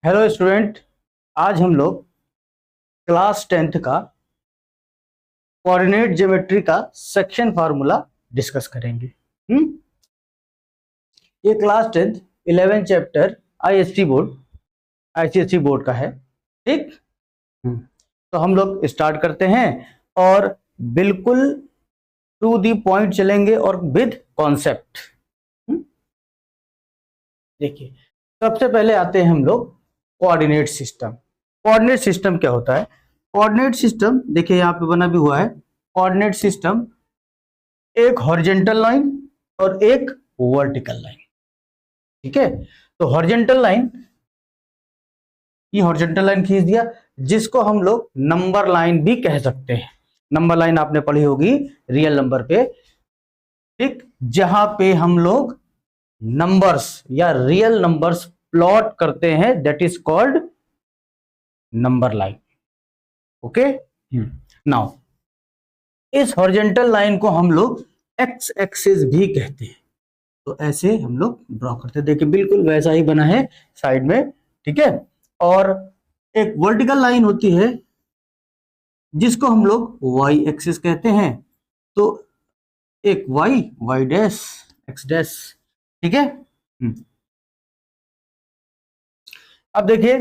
Hello student. आज हम लोग क्लास 10th का कोऑर्डिनेट ज्योमेट्री का सेक्शन फार्मूला डिस्कस करेंगे। ये class 10th 11 chapter ICSC board का है। ठीक। तो हम लोग स्टार्ट करते हैं और बिल्कुल टू दी पॉइंट चलेंगे और विद कॉन्सेप्ट। देखिए, सबसे पहले आते हैं हम लोग कोऑर्डिनेट सिस्टम। कोऑर्डिनेट सिस्टम क्या होता है? कोऑर्डिनेट सिस्टम देखिए यहाँ पे बना भी हुआ है। कोऑर्डिनेट सिस्टम एक हॉरिजॉन्टल लाइन और एक वर्टिकल लाइन। ठीक है, तो हॉरिजॉन्टल लाइन, ये हॉरिजॉन्टल लाइन खींच दिया, जिसको हम लोग नंबर लाइन भी कह सकते हैं। नंबर लाइन आपने पढ़ी होगी रियल नंबर पे। ठीक, जहां पे हम लोग नंबर्स या रियल नंबर्स प्लॉट करते हैं, that is called number line. Okay, now इस हॉरिजॉन्टल लाइन को हम लोग एक्स एक्सिस भी कहते हैं। तो ऐसे हम लोग ड्रॉ करते हैं। देखिए बिल्कुल वैसा ही बना है साइड में। ठीक है, और एक वर्टिकल लाइन होती है जिसको हम लोग वाई एक्सिस कहते हैं। तो एक वाई डैश एक्स डैश। ठीक है, अब देखिए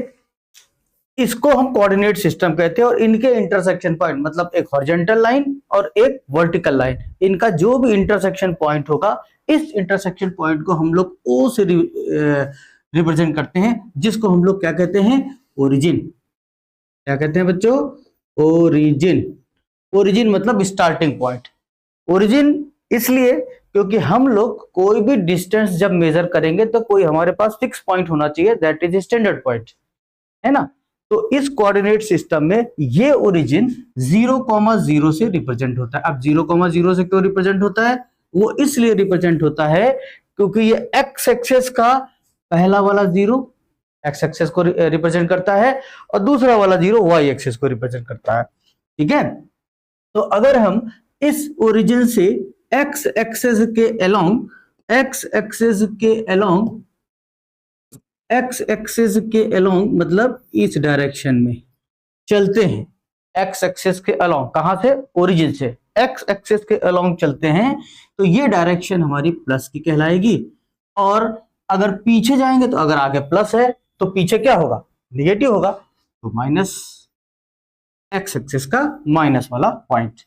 इसको हम कोऑर्डिनेट सिस्टम कहते हैं और इनके इंटरसेक्शन पॉइंट, मतलब एक हॉरिजॉन्टल लाइन और एक वर्टिकल लाइन, इनका जो भी इंटरसेक्शन पॉइंट होगा, इस इंटरसेक्शन पॉइंट को हम लोग ओ से रिप्रेजेंट करते हैं, जिसको हम लोग क्या कहते हैं? ओरिजिन। क्या कहते हैं बच्चों? ओरिजिन। ओरिजिन मतलब स्टार्टिंग पॉइंट। ओरिजिन इसलिए क्योंकि हम लोग कोई भी डिस्टेंस जब मेजर करेंगे तो कोई हमारे पास फिक्स पॉइंट होना चाहिए, दैट इज स्टैंडर्ड पॉइंट, है ना। तो इस कोऑर्डिनेट सिस्टम में ये ओरिजिन 0,0 से रिप्रेजेंट होता है। अब 0,0 से क्यों रिप्रेजेंट होता है? वो इसलिए रिप्रेजेंट होता है क्योंकि ये एक्स एक्सेस का पहला वाला जीरो एक्स एक्सेस को रिप्रेजेंट करता है और दूसरा वाला जीरो वाई एक्सेस को रिप्रेजेंट करता है। ठीक है, तो अगर हम इस ओरिजिन से एक्स एक्सेस के अलोंग मतलब इस डायरेक्शन में चलते हैं, एक्स एक्सेस के अलोंग, कहां से? ओरिजिन से एक्स एक्सेस के अलोंग चलते हैं, तो ये डायरेक्शन हमारी प्लस की कहलाएगी। और अगर पीछे जाएंगे तो अगर आगे प्लस है तो पीछे क्या होगा? निगेटिव होगा, तो माइनस, एक्स एक्सेस का माइनस वाला पॉइंट।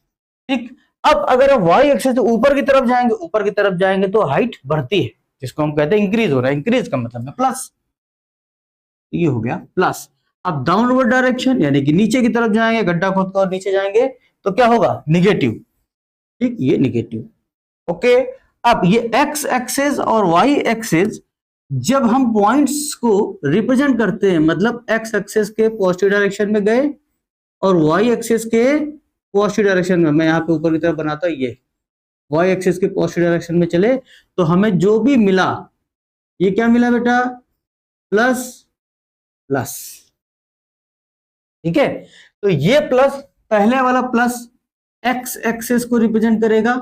ठीक, अब अगर हम वाई एक्सेस से ऊपर की तरफ जाएंगे तो हाइट बढ़ती है, जिसको हम कहते हैं इंक्रीज हो रहा है। इंक्रीज का मतलब है प्लस, ये हो गया प्लस। अब डाउनवर्ड डायरेक्शन यानी कि नीचे की तरफ जाएंगे, गड्ढा खोद कर नीचे जाएंगे तो क्या होगा? निगेटिव। ठीक, ये निगेटिव। ओके, अब ये एक्स एक्सेस और वाई एक्सेस जब हम पॉइंट्स को रिप्रेजेंट करते हैं, मतलब एक्स एक्सेस के पॉजिटिव डायरेक्शन में गए और वाई एक्सेस के पॉजिटिव डायरेक्शन में, मैं यहाँ पे ऊपर की तरफ बनाता हूं, ये वाई एक्सेस के पॉजिटिव डायरेक्शन में चले तो हमें जो भी मिला, ये क्या मिला बेटा? Plus plus. ठीक है, तो ये प्लस, पहले वाला प्लस एक्स एक्सेस को रिप्रेजेंट करेगा,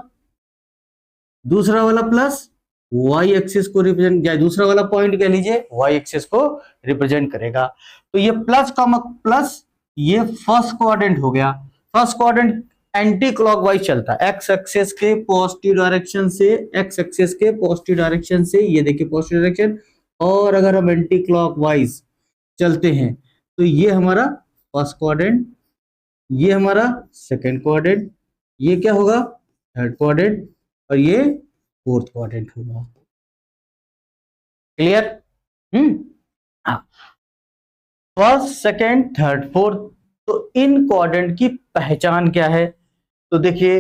दूसरा वाला प्लस वाई एक्सिस को रिप्रेजेंट, या दूसरा वाला पॉइंट कह लीजिए वाई एक्सिस को रिप्रेजेंट करेगा। तो ये प्लस का प्लस, ये फर्स्ट क्वाड्रेंट हो गया। फर्स्ट क्वाड्रेंट एंटी क्लॉकवाइज चलता है, एक्स एक्सिस के पॉजिटिव डायरेक्शन से, एक्स एक्सिस के पॉजिटिव डायरेक्शन से, ये देखिए पॉजिटिव डायरेक्शन। और अगर हम एंटी क्लॉकवाइज चलते हैं तो ये हमारा फर्स्ट क्वाड्रेंट, ये हमारा सेकेंड क्वाड्रेंट, ये क्या होगा? थर्ड क्वाड्रेंट, और ये फोर्थ क्वाड्रेंट होगा। Clear? First second third fourth. तो इन क्वाड्रेंट की पहचान क्या है? तो देखिए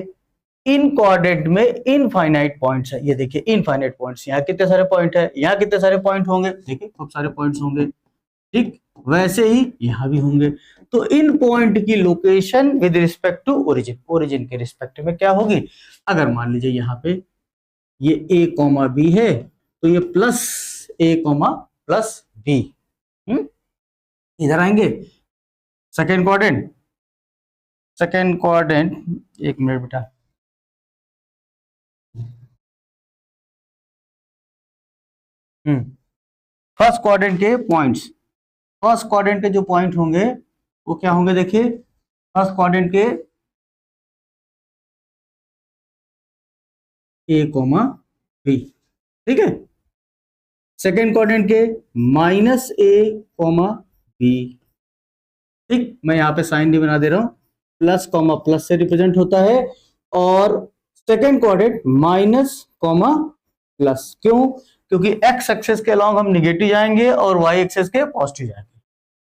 इन क्वाड्रेंट में इनफाइनाइट पॉइंट्स है। ये देखिए इनफाइनाइट पॉइंट्स, यहाँ कितने सारे पॉइंट है, यहाँ कितने सारे पॉइंट होंगे, देखिए खूब सारे पॉइंट्स होंगे। ठीक, वैसे ही यहां भी होंगे। तो इन पॉइंट की location with respect to origin, origin के रिस्पेक्ट में क्या होगी? अगर मान लीजिए यहाँ पे ये ए कॉमा बी है तो ये प्लस ए कॉमा प्लस बी, इधर आएंगे सेकेंड क्वाड्रेंट। एक मिनट बेटा, फर्स्ट क्वाड्रेंट के पॉइंट्स, फर्स्ट क्वाड्रेंट के जो पॉइंट होंगे वो क्या होंगे, देखिए फर्स्ट क्वाड्रेंट के ए कॉमा बी, ठीक है। सेकेंड क्वाड्रेंट के माइनस ए कॉमा बी, ठीक, मैं यहाँ पे साइन नहीं बना दे रहा हूं, प्लस कॉमा प्लस से रिप्रेजेंट होता है। और second quadrant minus comma plus, क्यों? क्योंकि एक्स एक्सेस के अलॉन्ग हम निगेटिव जाएंगे और वाई एक्सेस के पॉजिटिव जाएंगे,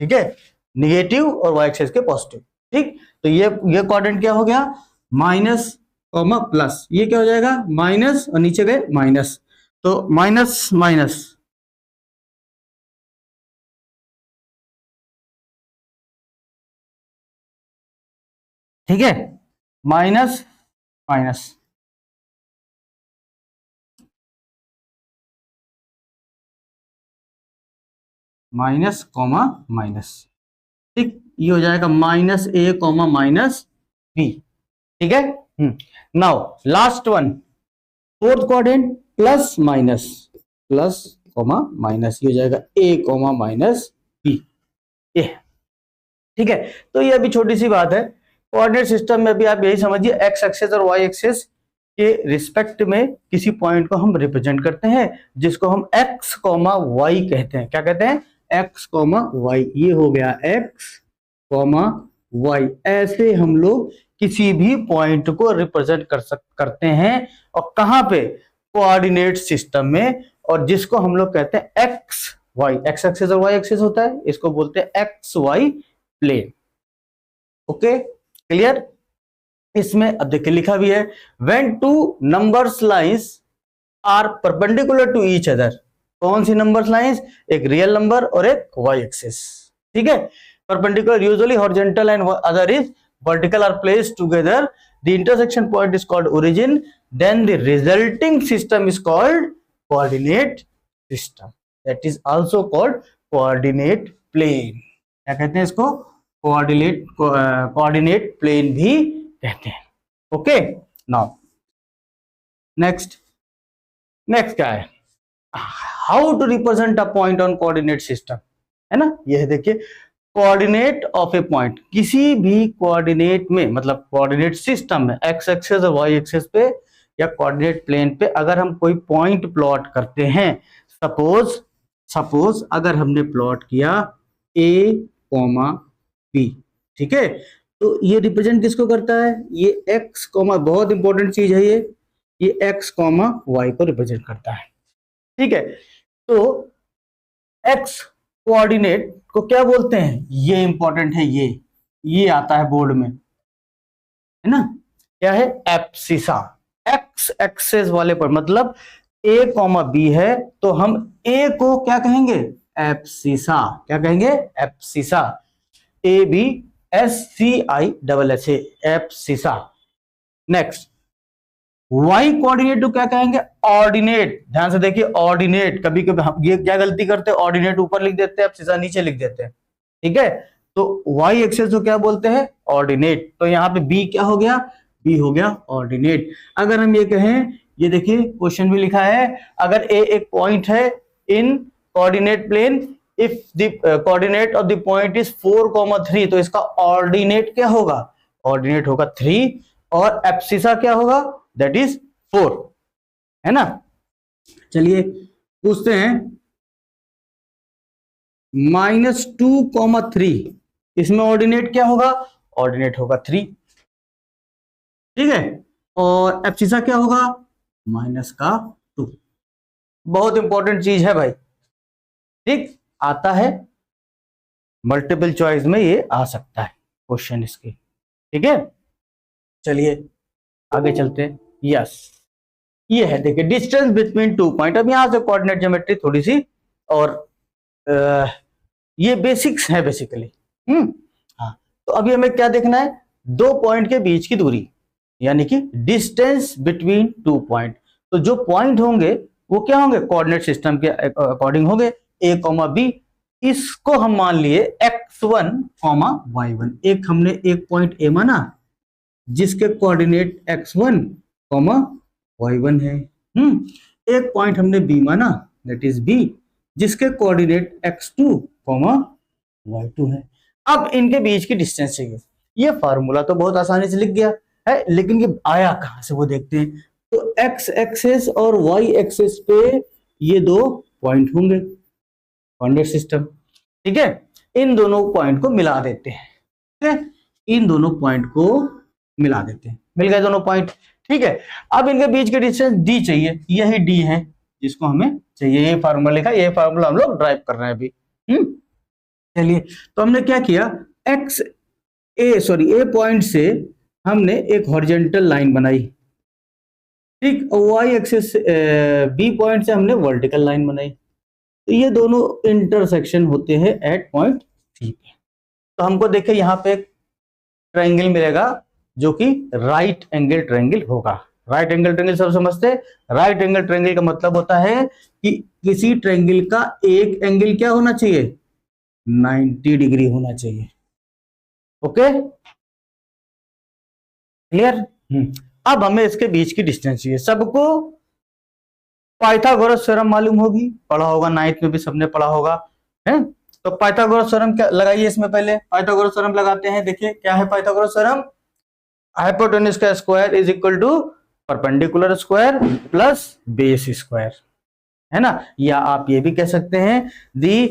ठीक है, निगेटिव और वाई एक्सेस के पॉजिटिव, ठीक। तो ये क्वाड्रेंट क्या हो गया, माइनस कॉमा प्लस, ये क्या हो जाएगा माइनस और नीचे गए माइनस, तो माइनस माइनस, ठीक है, minus minus, minus comma minus, ठीक, ये हो जाएगा माइनस ए कॉमा माइनस बी, ठीक है। Now last one, fourth quadrant plus minus, plus comma minus, ये हो जाएगा ए कॉमा माइनस बी, ये, ठीक है। तो ये अभी छोटी सी बात है, कोऑर्डिनेट सिस्टम में भी आप यही समझिए, एक्स एक्सेस और वाई एक्सेस के रिस्पेक्ट में किसी पॉइंट को हम रिप्रेजेंट करते हैं, जिसको हम एक्स कॉमा वाई कहते हैं। क्या कहते हैं? एक्स कॉमा वाई, ये हो गया एक्स कॉमा वाई। ऐसे हम लोग किसी भी पॉइंट को रिप्रेजेंट करते हैं, और कहां पे? कोऑर्डिनेट सिस्टम में, और जिसको हम लोग कहते हैं एक्स वाई, एक्स एक्सेस और वाई एक्सेस होता है, इसको बोलते हैं X Y plane. Okay, clear? इसमें अब देखिए लिखा भी है, when two numbers lines are perpendicular to each other. कौन सी नंबर्स लाइंस? एक रियल नंबर और एक वाई एक्सिस, ठीक है। Perpendicular usually horizontal and other is vertical are placed together, the intersection point is called origin, then the resulting system is called coordinate system, that is also called coordinate plane. क्या कहते हैं इसको? Coordinate plane भी कहते हैं। Okay, now next क्या है? How to represent a point on coordinate system, है ना। यह देखिए, कोऑर्डिनेट ऑफ ए पॉइंट, किसी भी कोऑर्डिनेट में, मतलब कोऑर्डिनेट सिस्टम में, एक्स एक्सेस और वाई एक्सेस पे या कोऑर्डिनेट प्लेन पे अगर हम कोई पॉइंट प्लॉट करते हैं, सपोज अगर हमने प्लॉट किया ए कॉमा बी, ठीक है, तो ये रिप्रेजेंट किसको करता है? ये एक्स कॉमा, बहुत इंपॉर्टेंट चीज है ये एक्स कॉमा वाई को रिप्रेजेंट करता है, ठीक है। तो एक्स कोऑर्डिनेट को क्या बोलते हैं? ये इंपॉर्टेंट है, ये आता है बोर्ड में, है ना। क्या है? एब्सिसा। एक्स एक्सेस वाले पर, मतलब ए कॉमा बी है, तो हम ए को क्या कहेंगे? एब्सिसा। क्या कहेंगे? Abscissa, A B S C I double S A, abscissa. Next, Y coordinate को क्या कहेंगे? ऑर्डिनेट। ध्यान से देखिए, ऑर्डिनेट, कभी कभी हम ये क्या गलती करते हैं, ऑर्डिनेट ऊपर लिख देते हैं, एब्सिसा नीचे लिख देते हैं, ठीक है। तो वाई एक्सेस को क्या बोलते हैं? ऑर्डिनेट। तो यहाँ पे बी क्या हो गया? बी हो गया ऑर्डिनेट। अगर हम ये कहें, ये देखिए क्वेश्चन भी लिखा है, अगर ए एक पॉइंट है in coordinate plane, if the coordinate of the point is 4,3, तो इसका ऑर्डिनेट क्या होगा? ऑर्डिनेट होगा 3, और एब्सिसा क्या होगा? दैट इज 4, है ना। चलिए पूछते हैं, -2,3, इसमें ऑर्डिनेट क्या होगा? ऑर्डिनेट होगा 3, ठीक है, और एब्सिसा क्या होगा? -2। बहुत इंपॉर्टेंट चीज है भाई, ठीक, आता है मल्टीपल चॉइस में, ये आ सकता है क्वेश्चन इसके, ठीक है। चलिए आगे चलते हैं। यस, ये है, देखिए, डिस्टेंस बिटवीन 2 पॉइंट। अब यहां से कोऑर्डिनेट ज्योमेट्री थोड़ी सी, और ये बेसिक्स है बेसिकली। हाँ, तो अभी हमें क्या देखना है? 2 पॉइंट के बीच की दूरी, यानी कि डिस्टेंस बिटवीन 2 पॉइंट। तो जो पॉइंट होंगे वो क्या होंगे? कोऑर्डिनेट सिस्टम के अकॉर्डिंग होंगे, ए कॉमा बी। इसको हम मान लिए x1 कॉमा y1। एक हमने एक पॉइंट ए माना जिसके कोऑर्डिनेट x1 कॉमा y1 है। एक पॉइंट हमने बी माना, दैट इज बी, जिसके कोऑर्डिनेट x2 कॉमा y2 है। अब इनके बीच की डिस्टेंस चाहिए। ये फार्मूला तो बहुत आसानी से लिख गया है, लेकिन ये आया कहां से वो देखते हैं। तो x एक्सेस और y एक्सेस पे ये दो पॉइंट होंगे, कोऑर्डिनेट सिस्टम, ठीक है। इन दोनों पॉइंट को मिला देते हैं, ठीक है, इन दोनों पॉइंट को मिला देते हैं, मिल गए दोनों पॉइंट, ठीक है। अब इनके बीच के डिस्टेंस d चाहिए, यही d है जिसको हमें चाहिए। ये फार्मूला लिखा, ये फार्मूला हम लोग ड्राइव कर रहे हैं अभी। चलिए, तो हमने क्या किया, ए पॉइंट से हमने एक हॉरिजॉन्टल लाइन बनाई, ठीक, y एक्सिस बी पॉइंट से हमने वर्टिकल लाइन बनाई। तो ये दोनों इंटरसेक्शन होते हैं एट पॉइंट सी पे। तो हमको देखिए यहाँ पे एक ट्रायंगल मिलेगा जो कि राइट एंगल ट्रायंगल होगा। राइट एंगल ट्रायंगल सब समझते हैं। राइट एंगल ट्रायंगल का मतलब होता है कि किसी ट्रायंगल का एक एंगल क्या होना चाहिए, 90 डिग्री होना चाहिए। Okay, clear. अब हमें इसके बीच की डिस्टेंस चाहिए। सबको पाइथागोरस थ्योरम मालूम होगी, पढ़ा होगा, 9th में भी सबने पढ़ा होगा, है। तो पाइथागोरस थ्योरम क्या लगाइए इसमें, पहले पाइथागोरस थ्योरम लगाते हैं। देखिए क्या है पाइथागोरस थ्योरम, हाइपोटेन्यूज का square is equal to perpendicular square plus base square, है ना। या आप ये भी कह सकते हैं the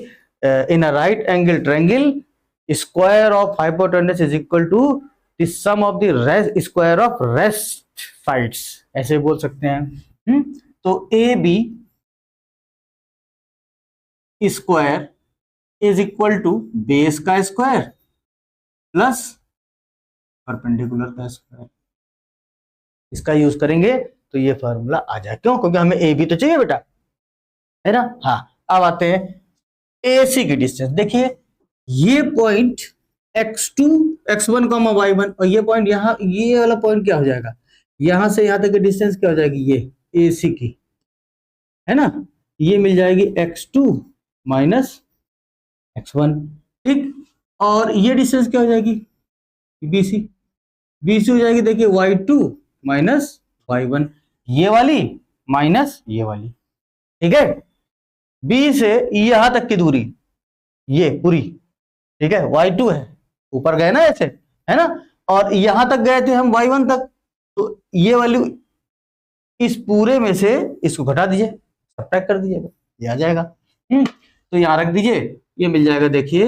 in a right angle triangle square of hypotenuse is equal to the sum of the square of rest sides, ऐसे बोल सकते हैं। तो A B square is equal to base का स्क्वायर प्लस परपेंडिकुलर का स्क्वायर, इसका use करेंगे तो ये फॉर्मूला आ जाए। क्यों, क्योंकि हमें ए बी तो चाहिए बेटा, है ना। हाँ, अब आते हैं ए सी की डिस्टेंस। देखिए ये पॉइंट x2 x1 y1 और ये पॉइंट यहाँ, ये वाला पॉइंट क्या हो जाएगा, यहां से यहां तक की डिस्टेंस क्या हो जाएगी, ये ए सी की, है ना। ये मिल जाएगी x2 माइनस x1, ठीक। और ये डिस्टेंस क्या हो जाएगी, BC, BC हो जाएगी, देखिए y2 माइनस y1, ये वाली माइनस ये वाली, ठीक है। B से यहां तक की दूरी ये पूरी, ठीक है, y2 है, ऊपर गए ना ऐसे, है ना। और यहां तक गए थे हम y1 तक, तो ये वाली इस पूरे में से इसको घटा दीजिए, सब्ट्रैक्ट कर दीजिएगा, ये आ जाएगा। तो यहां रख दीजिए, ये मिल जाएगा, देखिए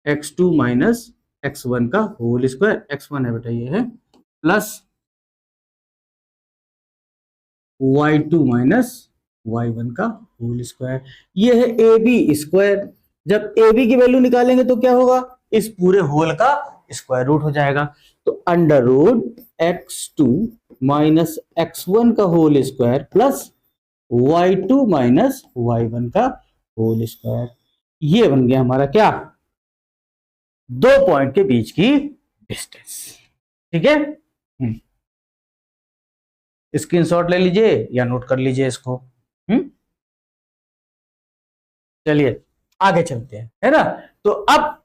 x2 माइनस x1 का होल स्क्वायर, x1 है बेटा ये है, प्लस y2 माइनस y1 का होल स्क्वायर, ये है ए बी स्क्वायर। जब ए बी की वैल्यू निकालेंगे तो क्या होगा, इस पूरे होल का स्क्वायर रूट हो जाएगा। तो under root x2 minus x1 का whole square plus y2 minus y1 का होल स्क्वायर, ये बन गया हमारा क्या, दो पॉइंट के बीच की डिस्टेंस, ठीक है। स्क्रीनशॉट ले लीजिए या नोट कर लीजिए इसको। चलिए आगे चलते हैं, है ना। तो अब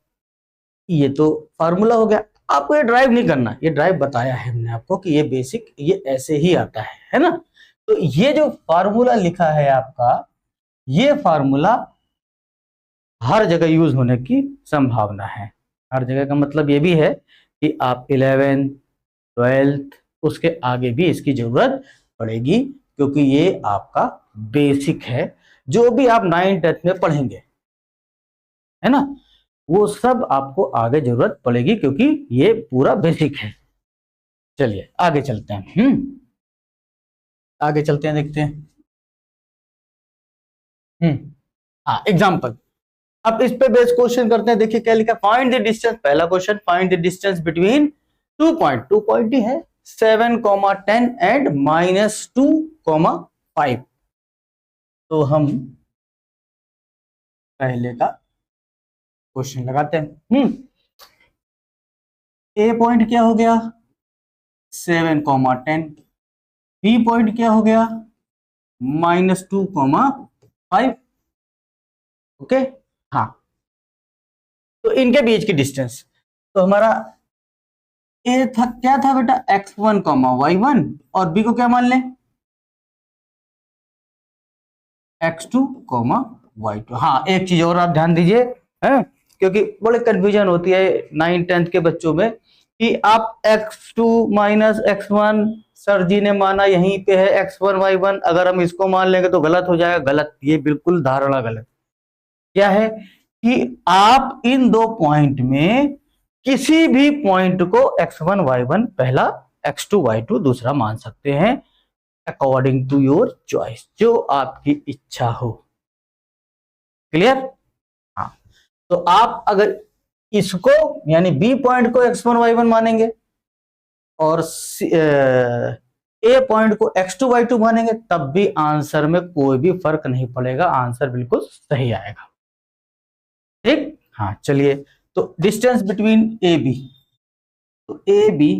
ये तो फार्मूला हो गया, आपको ये ड्राइव नहीं करना, ये ड्राइव बताया है हमने आपको कि ये बेसिक ये ऐसे ही आता है ना। तो ये जो फार्मूला लिखा है आपका, ये फार्मूला हर जगह यूज होने की संभावना है। हर जगह का मतलब ये भी है कि आप 11th 12th उसके आगे भी इसकी जरूरत पड़ेगी, क्योंकि ये आपका बेसिक है। जो भी आप 9th 10th में पढ़ेंगे, है ना, वो सब आपको आगे जरूरत पड़ेगी, क्योंकि ये पूरा बेसिक है। चलिए आगे चलते हैं। आगे चलते हैं, देखते हैं। हाँ, एग्जाम्पल। अब इस पे बेस क्वेश्चन करते हैं। देखिए क्या लिखा, फाइंड द डिस्टेंस, पहला question, find the distance between 2 point ही है, 7, 10 एंड -2, 5। तो हम पहले का क्वेश्चन लगाते हैं। ए पॉइंट क्या हो गया 7, 10, बी पॉइंट क्या हो गया -2, 5। ओके, हाँ। तो इनके बीच की डिस्टेंस, तो हमारा ए था, क्या था बेटा, x1, y1, और बी को क्या मान लें, x2, y2। हाँ, एक चीज और आप ध्यान दीजिए, है, क्योंकि बड़े कंफ्यूजन होती है 9th-10th के बच्चों में कि आप x2 माइनस x1 सर जी ने माना यहीं पे है x1 y1, अगर हम इसको मान लेंगे तो गलत हो जाएगा। गलत, ये बिल्कुल धारणा गलत। क्या है कि आप इन दो पॉइंट में किसी भी पॉइंट को x1 y1 पहला, x2 y2 दूसरा मान सकते हैं, अकॉर्डिंग टू योर चॉइस, जो आपकी इच्छा हो। क्लियर? हाँ, तो आप अगर इसको यानी बी पॉइंट को x1 y1 मानेंगे और ए पॉइंट को x2 y2 मानेंगे, तब भी आंसर में कोई भी फर्क नहीं पड़ेगा, आंसर बिल्कुल सही आएगा। ठीक, हाँ चलिए, तो डिस्टेंस बिटवीन ए बी, तो A B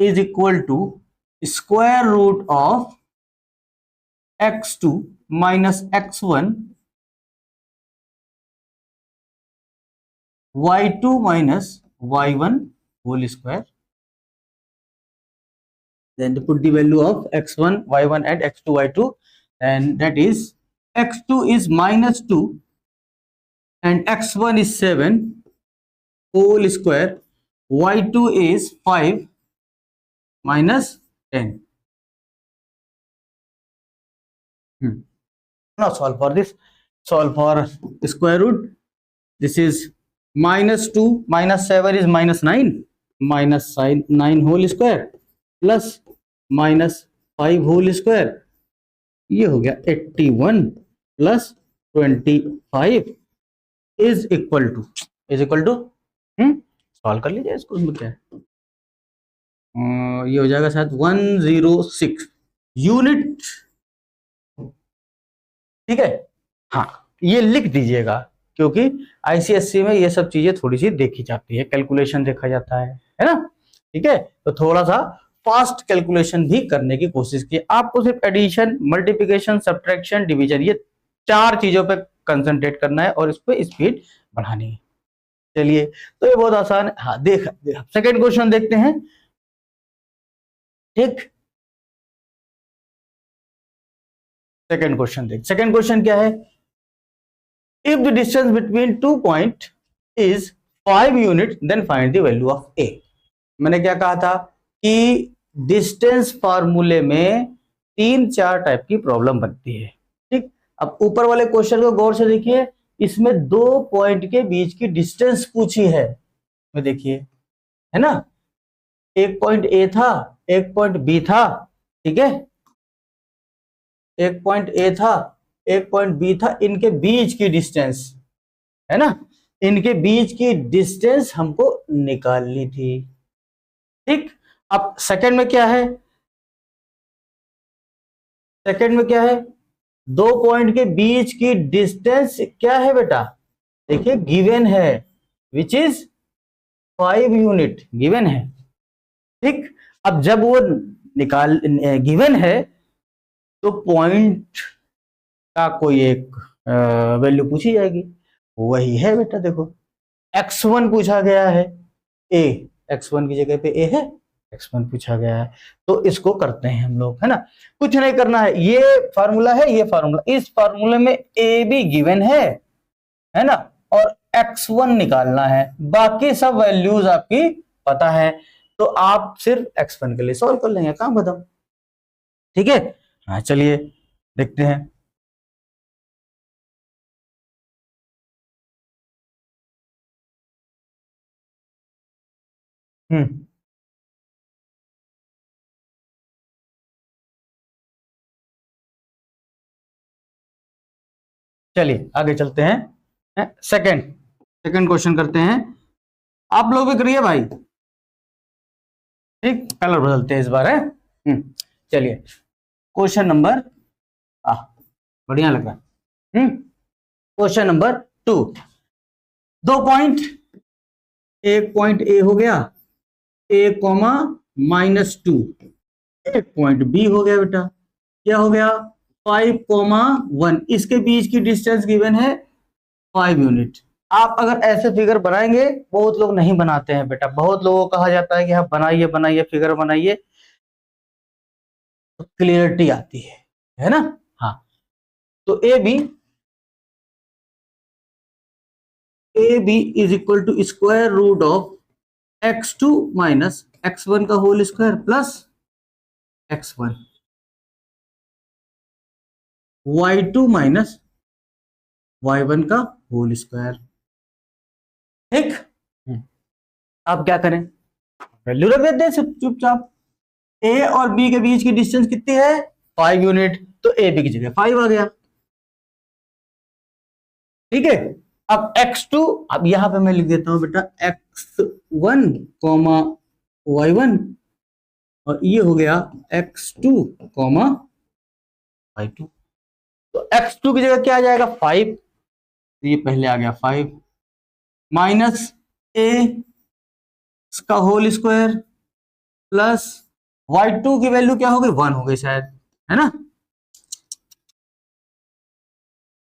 is equal to square root of x2 minus x1 y2 minus y1 whole square. Then to put the value of x1 y1 and x2 y2, and that is x2 is minus 2 and x1 is 7 whole square, y2 is 5 minus 10. Now solve for this. Solve for square root. This is minus 2 minus 7 is minus 9, minus 9 whole square plus minus 5 whole square, ये हो गया 81 plus 25 is equal to solve कर लीजिए इसको, उसमें क्या है, ये हो जाएगा शायद 106 यूनिट। ठीक है, हाँ ये लिख दीजिएगा, क्योंकि आईसीएससी में ये सब चीजें थोड़ी सी देखी जाती है, कैलकुलेशन देखा जाता है ना। ठीक है, तो थोड़ा सा फास्ट कैलकुलेशन भी करने की कोशिश की। आपको सिर्फ एडिशन, मल्टीप्लिकेशन, सब्ट्रैक्शन, डिवीजन, ये 4 चीजों पे कंसंट्रेट करना है और इस पे स्पीड बढ़ानी है। चलिए, तो ये बहुत आसान है। हाँ देख सेकेंड क्वेश्चन देखते हैं। ठीक, सेकेंड क्वेश्चन देख, सेकेंड क्वेश्चन क्या है, if the distance between 2 point is 5 unit then find the value of a। मैंने क्या कहा था कि डिस्टेंस फार्मूले में 3-4 टाइप की प्रॉब्लम बनती है। ठीक, अब ऊपर वाले क्वेश्चन को गौर से देखिए, इसमें 2 पॉइंट के बीच की डिस्टेंस पूछी है, मैं देखिए, है ना, एक पॉइंट ए था, एक पॉइंट बी था। ठीक है, एक पॉइंट ए था, एक पॉइंट बी था, इनके बीच की डिस्टेंस, है ना, इनके बीच की डिस्टेंस हमको निकालनी थी। ठीक, अब सेकंड में क्या है, सेकंड में क्या है, 2 पॉइंट के बीच की डिस्टेंस क्या है बेटा, देखिए गिवन है, विच इज 5 यूनिट गिवन है। ठीक, अब जब वो निकाल गिवन है तो पॉइंट का कोई एक वैल्यू पूछी जाएगी, वही है बेटा, देखो x1 पूछा गया है, a, x1 की जगह पे a है, x1 पूछा गया है, तो इसको करते हैं हम लोग, है ना, कुछ नहीं करना है, ये फार्मूला है, ये फार्मूला, इस फार्मूले में a भी गिवन है ना, और x1 निकालना है, बाकी सब वैल्यूज आपकी पता है, तो आप सिर्फ x1 के लिए सॉल्व कर लेंगे, काम खत्म। ठीक है, हाँ चलिए देखते हैं। चलिए आगे चलते हैं, सेकंड सेकंड क्वेश्चन करते हैं, आप लोग भी करिए भाई। ठीक, कलर बदलते हैं इस बार, है। चलिए क्वेश्चन नंबर, बढ़िया लगा, क्वेश्चन नंबर 2, 2 पॉइंट, एक पॉइंट ए हो गया, ए कॉमा -2, एक पॉइंट बी हो गया बेटा, क्या हो गया 5,1, इसके बीच की डिस्टेंस गिवन है 5 यूनिट। आप अगर ऐसे फिगर बनाएंगे, बहुत लोग नहीं बनाते हैं बेटा, बहुत लोगों को कहा जाता है कि हाँ बनाइए बनाइए फिगर बनाइए, तो क्लियरिटी आती है ना। हाँ, तो A B A B is equal to square root of x2 minus x1 का whole square plus x1, y2 minus y1 का होल स्क्वायर। ठीक, अब क्या करें, वैल्यू रख देते हैं चुपचाप। ए और बी के बीच की डिस्टेंस कितनी है 5 यूनिट, तो ए बी की जगह 5 आ गया। ठीक है, अब x2, अब यहां पे मैं लिख देता हूं बेटा x1 कॉमा y1, और ये हो गया x2 कॉमा y2। तो x2 की जगह क्या आ जाएगा 5, ये पहले आ गया 5 माइनस ए का होल स्क्वायर प्लस y2 की वैल्यू क्या हो गई 1 हो गई शायद, है ना,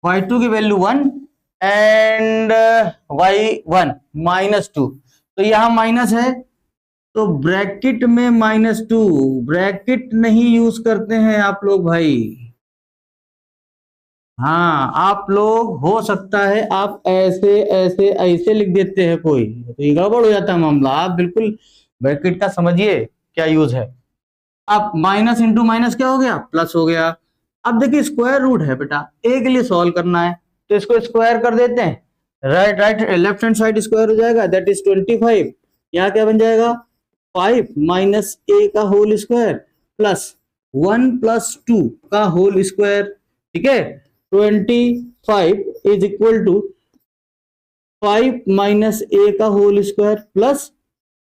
y2 की वैल्यू 1 एंड y1 -2, तो यहां माइनस है तो ब्रैकेट में -2, ब्रैकेट नहीं यूज करते हैं आप लोग भाई। हाँ, आप लोग हो सकता है आप ऐसे ऐसे ऐसे लिख देते हैं कोई, तो ये गड़बड़ हो जाता है मामला। आप बिल्कुल ब्रैकेट का समझिए क्या यूज है। अब माइनस इंटू माइनस क्या हो गया प्लस हो गया। अब देखिए स्क्वायर रूट है बेटा, ए के लिए सॉल्व करना है तो इसको स्क्वायर कर देते हैं, right left hand side square हो जाएगा, दैट इज 25। यहाँ क्या बन जाएगा 5 माइनस ए का होल स्क्वायर प्लस 1 प्लस 2 का होल स्क्वायर। ठीक है, 25 is equal to 5 minus a का होल स्क्वायर प्लस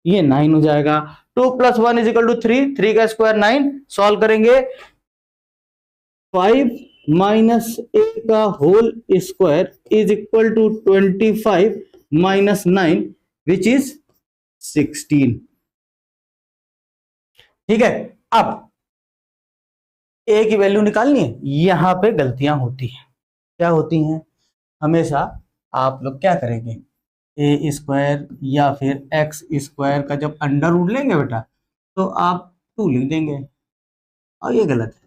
ये 9 हो जाएगा। 2 प्लस 1 इज इक्वल टू 3, 3 का स्क्वायर 9, सॉल्व करेंगे 5 माइनस ए का whole square is equal to 25 minus 9 which is 16। ठीक है, अब ए की वैल्यू निकालनी है, यहां पे गलतियां होती हैं। क्या होती हैं, हमेशा आप लोग क्या करेंगे ए स्क्वायर या फिर एक्स स्क्वायर का जब अंडर रूट लेंगे बेटा तो आप 2 लिख देंगे, और ये गलत है।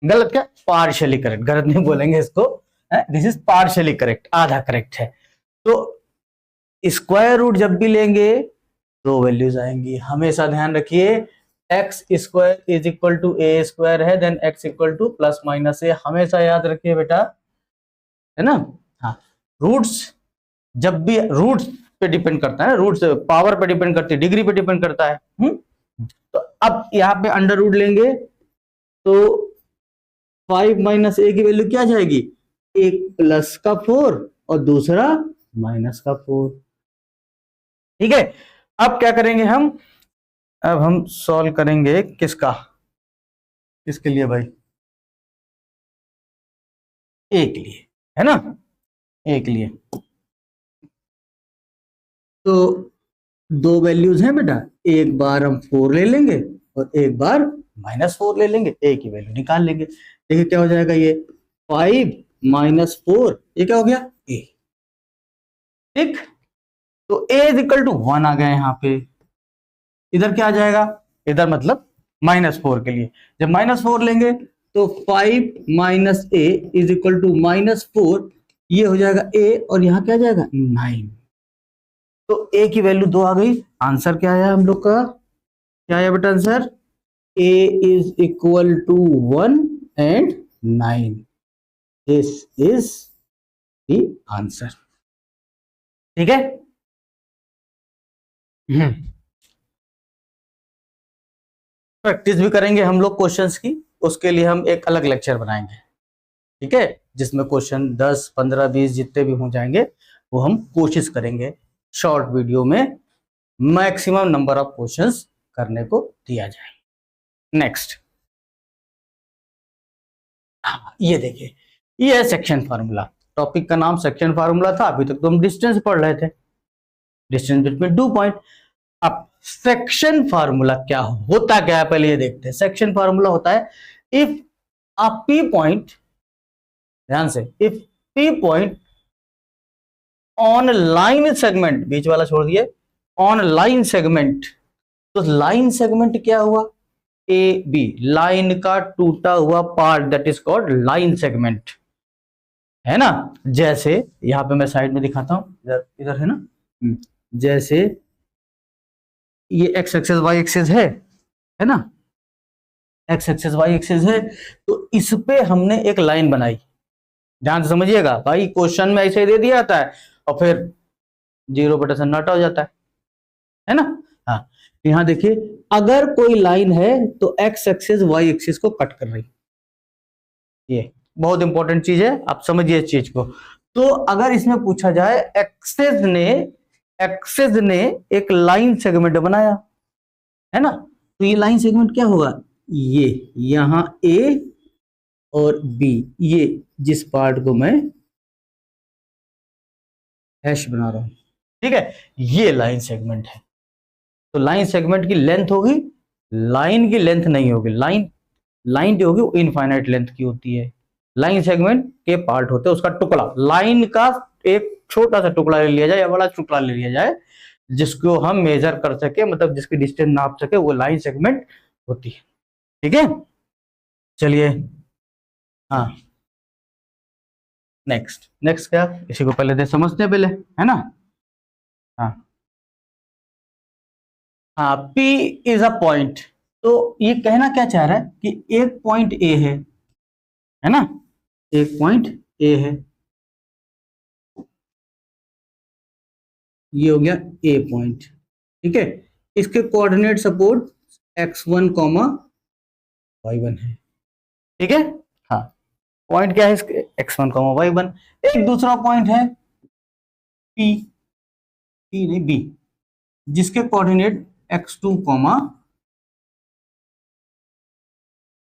गलत क्या, पार्शियली करेक्ट, गलत नहीं बोलेंगे इसको, दिस इज पार्शियली करेक्ट, आधा करेक्ट है। तो स्क्वायर रूट जब भी लेंगे 2 वैल्यूज आएंगी, हमेशा ध्यान रखिए। X square is equal to a square है, then x equal to plus minus a, हमेशा याद रखिए बेटा, है ना। हाँ, रूट्स जब भी रूट्स पे डिपेंड करता है, रूट्स पावर पे डिपेंड करती है, डिग्री पे डिपेंड करता है। तो अब यहाँ पे अंडर रूट लेंगे तो 5 माइनस ए की वैल्यू क्या जाएगी, एक प्लस का 4 और दूसरा माइनस का 4। ठीक है, अब क्या करेंगे हम, अब हम सॉल्व करेंगे किसका, किसके लिए भाई, ए के लिए, है ना, ए के लिए। तो 2 वैल्यूज हैं बेटा, एक बार हम 4 ले लेंगे और एक बार -4 ले लेंगे, ए की वैल्यू निकाल लेंगे। देखिए क्या हो जाएगा, ये 5 माइनस 4, ये क्या हो गया ए। ठीक, तो ए इज इक्वल टू 1 आ गया यहाँ पे, इधर क्या आ जाएगा, इधर मतलब -4 के लिए जब -4 लेंगे तो 5 minus a is equal to -4, ये हो जाएगा ए और यहाँ क्या आ जाएगा 9। तो ए की वैल्यू 2 आ गई। आंसर क्या आया हम लोग का, क्या आया बेटा answer, a is equal to 1 and 9, this is the answer. ठीक है, प्रैक्टिस भी करेंगे हम लोग क्वेश्चंस की, उसके लिए हम एक अलग लेक्चर बनाएंगे। ठीक है, जिसमें क्वेश्चन 10, 15, 20 जितने भी हो जाएंगे वो हम कोशिश करेंगे शॉर्ट वीडियो में मैक्सिमम नंबर ऑफ क्वेश्चंस करने को दिया जाए। नेक्स्ट, ये देखिए, ये है सेक्शन फार्मूला। टॉपिक का नाम सेक्शन फार्मूला था, अभी तक तो हम डिस्टेंस पढ़ रहे थे, डिस्टेंस बिटवीन 2 पॉइंट। अब सेक्शन फार्मूला क्या होता, क्या है पहले ये देखते हैं। सेक्शन फार्मूला होता है इफ अ पी पॉइंट, ध्यान से, if P point on line segment, बीच वाला छोड़ दिए, ऑन लाइन सेगमेंट, तो लाइन सेगमेंट क्या हुआ, ए बी, लाइन का टूटा हुआ part, that is called line segment. है ना। जैसे यहाँ पे मैं साइड में दिखाता हूँ, इधर इधर है ना। जैसे ये एक्स एक्सेस वाई एक्सेस है ना, एक्स एक्सेस वाई एक्सेस है, तो इस पे हमने एक लाइन बनाई। ध्यान से समझिएगा भाई, क्वेश्चन में ऐसे दे दिया जाता है और फिर 0 सन्नाटा हो जाता है ना। हाँ, यहां देखिए, अगर कोई लाइन है तो एक्स एक्सिस वाई एक्सिस को कट कर रही, ये बहुत इंपॉर्टेंट चीज है, आप समझिए इस चीज को। तो अगर इसमें पूछा जाए एक्सेस ने एक लाइन सेगमेंट बनाया, है ना, तो ये लाइन सेगमेंट क्या होगा, ये यहां ए और बी, ये जिस पार्ट को मैं हैश बना रहा हूं, ठीक है, ये लाइन सेगमेंट है। तो लाइन सेगमेंट की लेंथ होगी, लाइन की लेंथ नहीं होगी, लाइन जो होगी वो इनफाइनाइट लेंथ की होती है। लाइन सेगमेंट के पार्ट होते हैं, उसका टुकड़ा, लाइन का एक छोटा सा टुकड़ा ले लिया जाए या बड़ा टुकड़ा ले लिया जाए, जिसको हम मेजर कर सके, मतलब जिसकी डिस्टेंस नाप सके, वो लाइन सेगमेंट होती है। ठीक है, चलिए, हाँ, नेक्स्ट क्या, इसी को पहले दे समझते हैं पहले, है ना। हाँ हाँ, P इज अ पॉइंट, तो ये कहना क्या चाह रहा है कि एक पॉइंट ए है ना, एक पॉइंट ए है, ये हो गया ए पॉइंट, ठीक है। इसके coordinate support x1 comma y1 है, ठीक है। हाँ, पॉइंट क्या है इसके, x1 कॉमा y1। एक दूसरा पॉइंट है p नहीं b, जिसके कोऑर्डिनेट x2 कॉमा,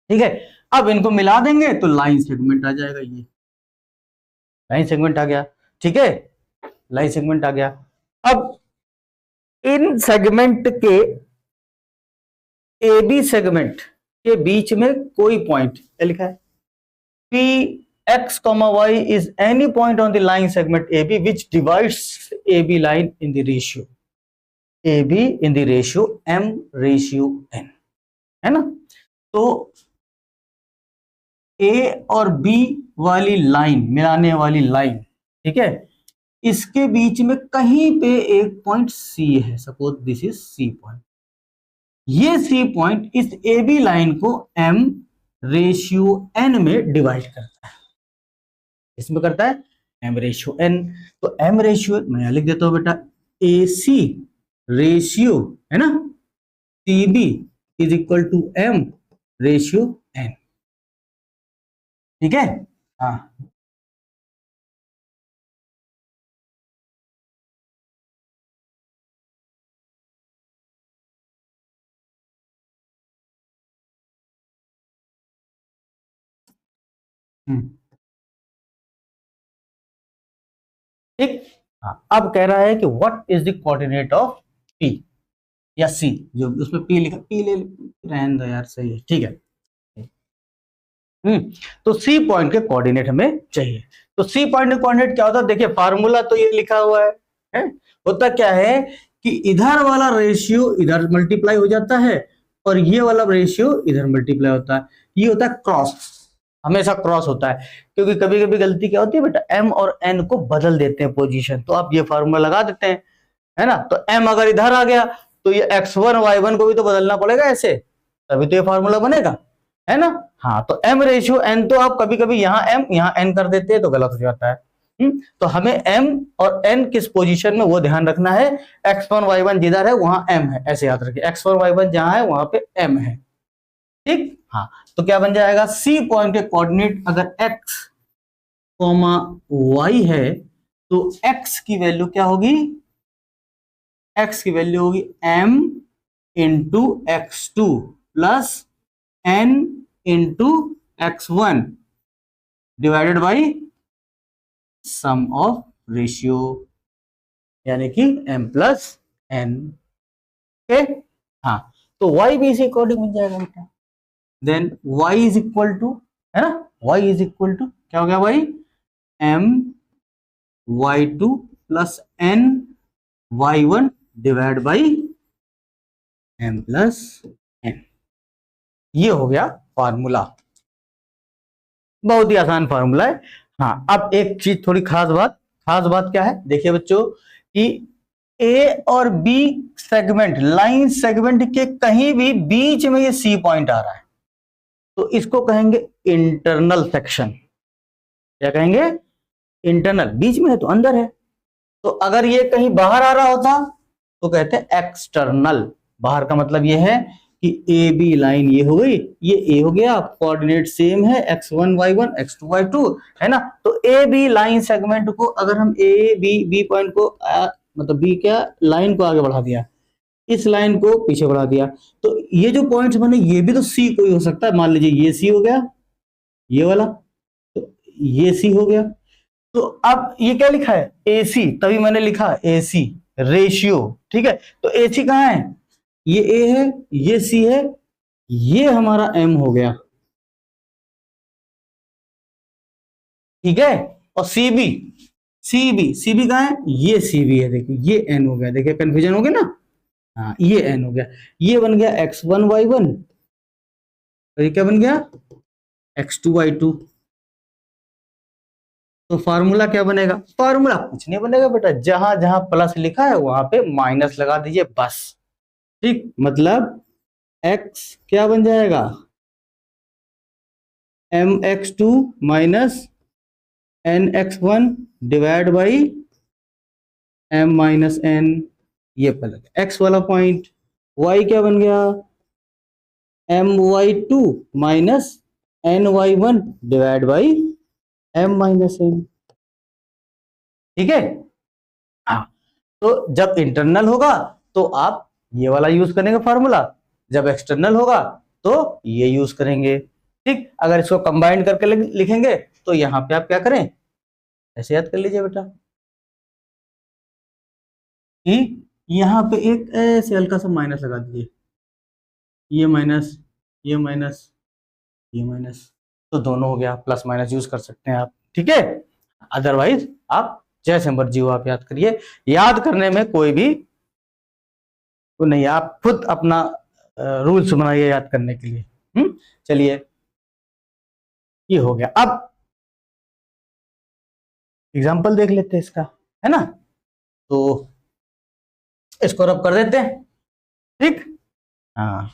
ठीक है। अब इनको मिला देंगे तो लाइन सेगमेंट आ जाएगा, ये लाइन सेगमेंट आ गया, ठीक है, लाइन सेगमेंट आ गया। अब इन सेगमेंट के, ए बी सेगमेंट के बीच में कोई पॉइंट लिखा है, P X comma Y is any point on the line segment A B which divides A B line in the ratio A B in the ratio M ratio N, है ना। तो ए और B वाली line, मिलाने वाली line, ठीक है, इसके बीच में कहीं पे एक पॉइंट सी है, suppose this is C point. ये सी पॉइंट इस ए बी लाइन को एम रेशियो एन में डिवाइड करता है, इसमें करता है एम रेशियो एन। तो एम रेशियो, मैं यहां लिख देता हूं बेटा, ए सी रेशियो, है ना, C B is equal to M ratio N, ठीक है। हाँ, ठीक। हाँ, अब कह रहा है कि what is the coordinate of P या सी, जो उसमें पी लिखा, पी ले रहने दो यार, सही है, ठीक है। तो सी पॉइंट के कोऑर्डिनेट हमें चाहिए। तो सी पॉइंट के कोऑर्डिनेट क्या होता है, देखिए फार्मूला तो ये लिखा हुआ है? होता क्या है कि इधर वाला रेशियो इधर मल्टीप्लाई हो जाता है और ये वाला रेशियो इधर मल्टीप्लाई होता है, ये होता है क्रॉस, हमेशा क्रॉस होता है। क्योंकि कभी कभी गलती क्या होती है बेटा, एम और एन को बदल देते हैं पोजीशन, तो आप ये फार्मूला लगा देते हैं, है ना। तो एम अगर इधर आ गया तो ये x1 y1 को भी तो बदलना पड़ेगा ऐसे, तभी तो ये फार्मूला बनेगा, है ना। हाँ, तो m रेशियो n, तो आप कभी कभी यहाँ m यहाँ n कर देते हैं तो गलत हो जाता है। तो हमें m और n किस पोजीशन में वो ध्यान रखना है, x1 y1 जिधर है वहां m है, ऐसे याद रखिए, x1 y1 जहां है वहां पे m है, ठीक। हाँ, तो क्या बन जाएगा, सी पॉइंट के कोऑर्डिनेट अगर x कॉमा y है तो x की वैल्यू क्या होगी, x की वैल्यू होगी m into x2 plus n into x1 divided by sum of ratio, यानी कि m प्लस n, ओके। हाँ, तो y भी इसी अकॉर्डिंग बन जाएगा बेटा, then y is equal to, है ना, y इज इक्वल टू क्या हो गया भाई, m y2 plus n y1 divide by m plus n, ये हो गया फार्मूला, बहुत ही आसान फार्मूला है। हाँ, अब एक चीज थोड़ी खास बात क्या है, देखिए बच्चों कि ए और बी सेगमेंट, लाइन सेगमेंट के कहीं भी बीच में ये सी पॉइंट आ रहा है तो इसको कहेंगे इंटरनल सेक्शन। क्या कहेंगे? इंटरनल, बीच में है तो अंदर है। तो अगर ये कहीं बाहर आ रहा होता तो कहते हैं एक्सटर्नल। बाहर का मतलब ये है कि ए बी लाइन ये हो गई, ये ए हो गया, कोऑर्डिनेट सेम है x1 y1 x2 y2, है ना। तो ए बी लाइन सेगमेंट को अगर हम ए बी पॉइंट को मतलब बी क्या लाइन को आगे बढ़ा दिया, इस लाइन को पीछे बढ़ा दिया, तो ये जो पॉइंट्स बने ये भी तो सी कोई हो सकता है। मान लीजिए ये सी हो गया, ये वाला, तो ये सी हो गया। तो अब ये क्या लिखा है? एसी, तभी मैंने लिखा एसी रेशियो। ठीक है, तो एसी कहां है? ये ए है, ये सी है, ये हमारा एम हो गया। ठीक है, और सीबी कहां है? ये सीबी है, देखिए ये एन हो गया। देखिए कंफ्यूजन हो गया ना। हाँ, ये एन हो गया। ये बन गया x1 y1, और ये क्या बन गया? x2 y2। तो फार्मूला क्या बनेगा? फार्मूला कुछ नहीं बनेगा बेटा, जहां जहां प्लस लिखा है वहां पे माइनस लगा दीजिए बस। ठीक, मतलब x क्या बन जाएगा? mx2 minus nx1 divide by m minus n, ये पलट x वाला पॉइंट। y क्या बन गया? my2 minus ny1 divide by m minus n। ठीक है, हाँ। तो जब इंटरनल होगा तो आप ये वाला यूज करेंगे फार्मूला, जब एक्सटर्नल होगा तो ये यूज करेंगे। ठीक, अगर इसको कंबाइन करके लिखेंगे तो यहां पे आप क्या करें, ऐसे याद कर लीजिए बेटा कि यहां पे एक ऐसे हल्का सा माइनस लगा दीजिए, ये माइनस, ये माइनस, ये माइनस, तो दोनों हो गया, प्लस माइनस यूज कर सकते हैं आप। ठीक है, अदरवाइज आप जैसे मर्जी हो आप याद करिए, याद करने में कोई भी तो नहीं, आप खुद अपना रूल्स बनाइए याद करने के लिए। चलिए, ये हो गया। अब एग्जाम्पल देख लेते हैं इसका, है ना। तो इसको रब कर देते हैं। ठीक, हाँ,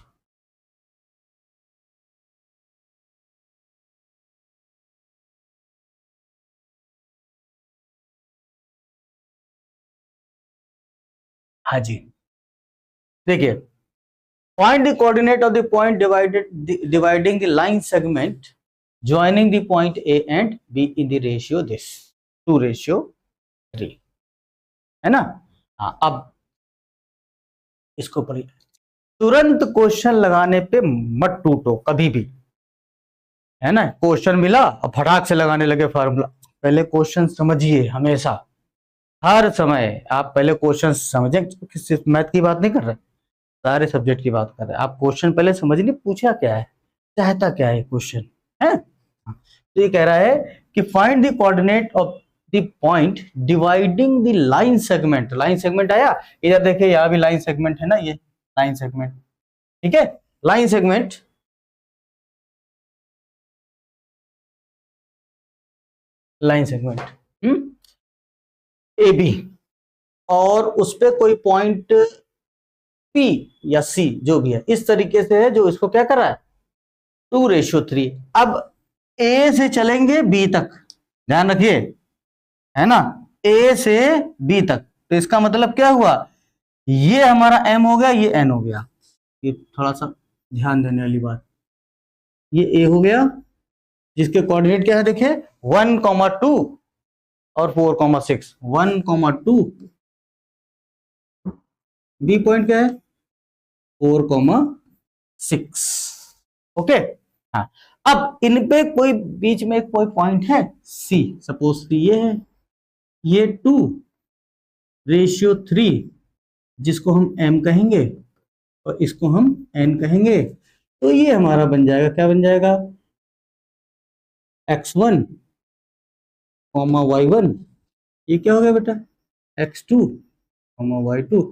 हाँ जी, देखिए, find the coordinate of the point dividing the line segment joining the point A and B in the ratio this 2:3, है ना। हाँ, अब इसको पढ़िए। तुरंत क्वेश्चन लगाने पे मत टूटो कभी भी, है ना। क्वेश्चन मिला और फटाक से लगाने लगे फार्मूला, पहले क्वेश्चन समझिए। हमेशा हर समय आप पहले क्वेश्चन समझें, सिर्फ मैथ की बात नहीं कर रहे, सारे सब्जेक्ट की बात कर रहे हैं। आप क्वेश्चन पहले समझिए, पूछा क्या है, चाहता क्या है क्वेश्चन, है। तो ये कह रहा है कि find the coordinate of the point dividing the line segment. Line segment आया, इधर देखिए, यहां भी लाइन सेगमेंट है ना, ये लाइन सेगमेंट। ठीक है, line segment, line segment A B, और उस पे कोई पॉइंट पी या सी जो भी है, इस तरीके से है, जो इसको क्या कर रहा है? 2:3। अब ए से चलेंगे बी तक, ध्यान रखिए, है ना, ए से बी तक। तो इसका मतलब क्या हुआ? ये हमारा एम हो गया, ये एन हो गया। ये थोड़ा सा ध्यान देने वाली बात, ये ए हो गया जिसके कोऑर्डिनेट क्या है, देखिए 1,2 और 4,6, 1,2, बी पॉइंट क्या है? 4,6। ओके, हाँ। अब इन पे कोई बीच में कोई पॉइंट है सी, सपोज सी ये है, ये 2:3, जिसको हम m कहेंगे और इसको हम n कहेंगे। तो ये हमारा बन जाएगा, क्या बन जाएगा? x1, y1, ये क्या हो गया बेटा? x2, y2।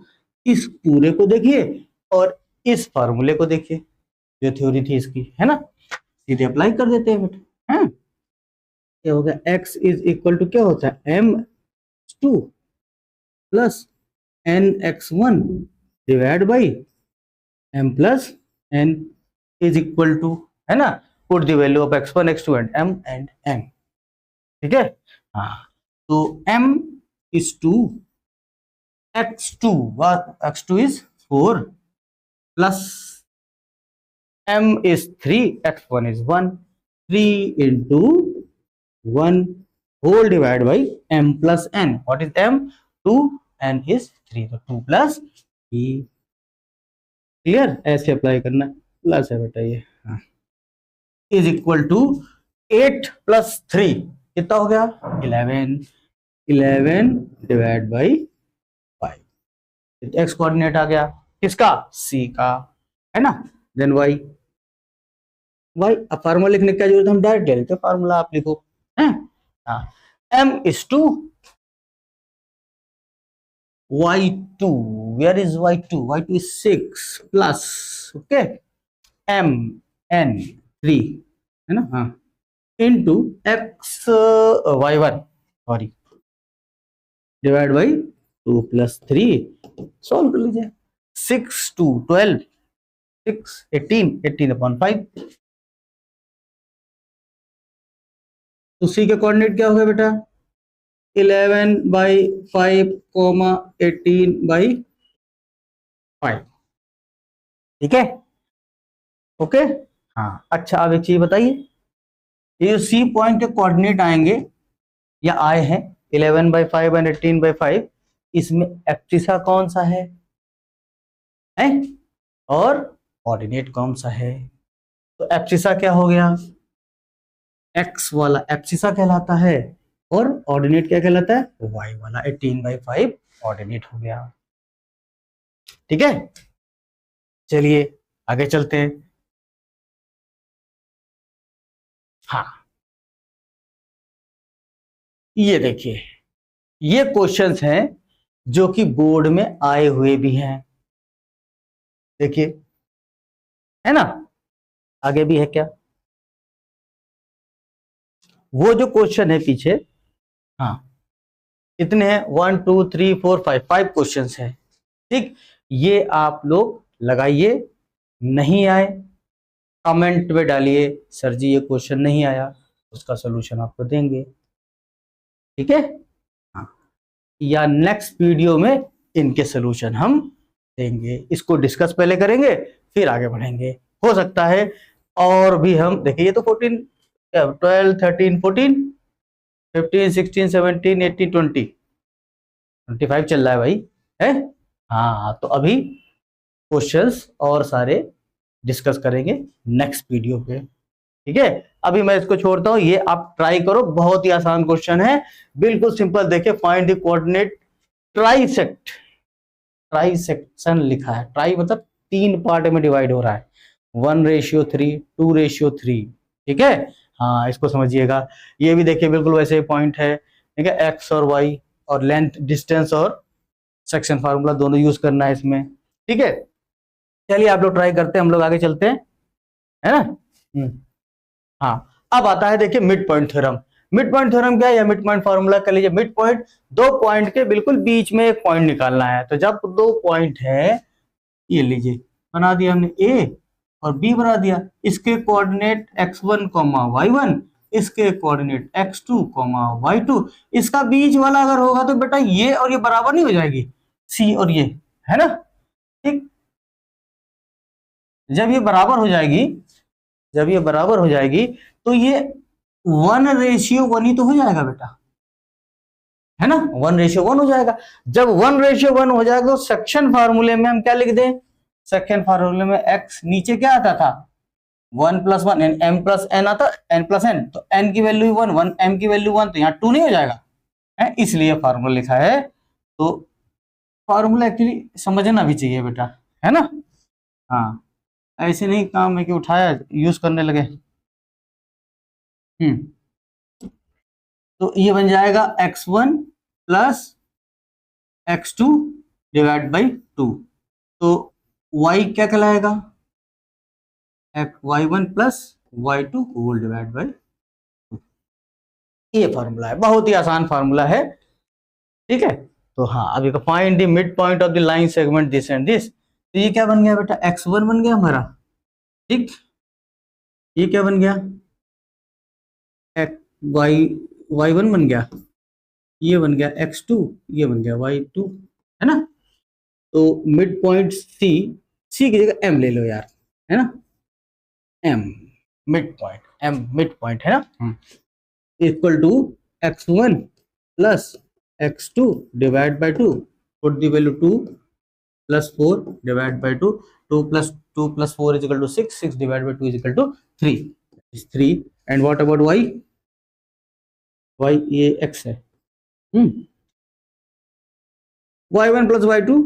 इस पूरे को देखिए और इस फार्मूले को देखिए, जो थ्योरी थी इसकी, है ना, सीधे अप्लाई कर देते हैं बेटा, है। क्या हो गया, x इज इक्वल टू क्या होता है, m2 plus nx1 divide by m plus n is equal to, है ना, put the value of x1 x2 and m and n। ठीक है, हाँ, तो m is 2, x2 x2 is 4 plus m is 3, x1 is 1, 3 into 1 whole divided by m plus n. What is m? 2, n is 3, तो 2 plus 3। Clear, ऐसे apply करना, plus है बेटा ये, हाँ, इज इक्वल टू 8 प्लस 3 कितना हो गया, 11, 11 डिवाइड बाई 5, एक्स कोऑर्डिनेट आ गया किसका, सी का, है ना। देन वाई, वाई अब फार्मूला लिखने की क्या जरूरत है, हम डायरेक्ट ले लेते हैं फार्मूला, आप लिखो, है, हाँ, m is 2, y2, where is y2, y2 is 6 plus, okay, m n 3, है ना, हाँ, into x y1 sorry divide by 2 plus 3, solve कर लीजिए, 6 2 12, 6 18, 18 अपॉन 5, तो सी के कोऑर्डिनेट क्या हो गया बेटा, 11 बाई 5 कोमा 18 बाई 5। ठीक है, ओके, हाँ, अच्छा अब एक चीज बताइए, ये सी पॉइंट के कोऑर्डिनेट आएंगे या आए हैं 11 बाई 5 एंड 18 बाई 5, इसमें एब्सिसा कौन सा है और कोऑर्डिनेट कौन सा है, तो एब्सिसा क्या हो गया, एक्स वाला एब्सिसा कहलाता है और ऑर्डिनेट क्या कहलाता है, वाई वाला 18 बाई 5 ऑर्डिनेट हो गया। ठीक है, चलिए आगे चलते हैं। हाँ, ये देखिए, ये क्वेश्चंस हैं जो कि बोर्ड में आए हुए भी हैं, देखिए, है ना, आगे भी है क्या, वो जो क्वेश्चन है पीछे, हाँ, कितने हैं, 1 2 3 4 5, 5 क्वेश्चन है। ठीक, ये आप लोग लगाइए, नहीं आए कमेंट में डालिए, सर जी ये क्वेश्चन नहीं आया, उसका सोल्यूशन आपको देंगे। ठीक है, हाँ, या नेक्स्ट वीडियो में इनके सोल्यूशन हम देंगे, इसको डिस्कस पहले करेंगे फिर आगे बढ़ेंगे, हो सकता है और भी हम देखिए, ये तो 14 12 13 14 15 16 17 18 20 25 चल रहा है भाई, है, हाँ, तो अभी क्वेश्चंस और सारे डिस्कस करेंगे नेक्स्ट वीडियो पे। ठीक है, अभी मैं इसको छोड़ता हूं, ये आप ट्राई करो, बहुत ही आसान क्वेश्चन है, बिल्कुल सिंपल। देखिए, find the coordinate trisect, trisection लिखा है, ट्राई मतलब 3 पार्ट में डिवाइड हो रहा है, 1:3 2:3। ठीक है, हाँ, इसको समझिएगा। ये भी देखिए बिल्कुल वैसे पॉइंट है, ठीक है, एक्स और वाई और लेंथ डिस्टेंस और सेक्शन फार्मूला दोनों यूज करना है इसमें। ठीक है, चलिए आप लोग ट्राई करते हैं, हम लोग आगे चलते हैं, है ना। हाँ, अब आता है देखिए mid point theorem. Mid point theorem क्या है, या मिड पॉइंट फार्मूला कर लीजिए। मिड पॉइंट, दो पॉइंट के बिल्कुल बीच में एक पॉइंट निकालना है, तो जब दो पॉइंट है, ये लीजिए, बना दिया हमने ए और बी बना दिया, इसके कोऑर्डिनेट x1 y1, इसके कोऑर्डिनेट x2 y2, इसका बीच वाला अगर होगा तो बेटा ये और ये बराबर नहीं हो जाएगी, सी और ये, है ना। ठीक, जब ये बराबर हो जाएगी, जब ये बराबर हो जाएगी तो ये 1:1 ही तो हो जाएगा बेटा, है ना, 1:1 हो जाएगा। जब 1:1 हो जाएगा तो सेक्शन फार्मूले में हम क्या लिख दें, सेक्शन फार्मूले में x नीचे क्या आता था, 1 + 1 m + n आता, n + n, तो n की वैल्यू 1 m की वैल्यू 1, तो यहाँ 2 नहीं हो जाएगा, है, इसलिए फार्मूला लिखा है। तो फार्मूला एक्चुअली समझना भी चाहिए बेटा, है ना, हाँ, ऐसे नहीं काम है कि उठाया यूज करने लगे। तो ये बन जाएगा x1 + x2 डिवाइड बाई 2, तो y क्या कहलाएगा, y1 + y2 whole divide by 2। ये फॉर्मूला है, बहुत ही आसान फॉर्मूला है, ठीक है। तो हाँ, अभी का find the mid point of the line segment this and this, तो ये क्या बन गया बेटा, x1 बन गया हमारा, ठीक। ये क्या बन गया, वाई y1 बन गया, ये बन गया x2, ये बन गया y2, है ना। तो मिड पॉइंट सी की जगह m ले लो यार, है ना, m मिड पॉइंट है ना, equal to x1 plus x2 divide by 2, put the value 2 plus 4 divide by 2, 2 plus 4 is equal to 6, 6 divide by 2 is equal to 3, is 3। And what about y, ये x है, y1 plus y2,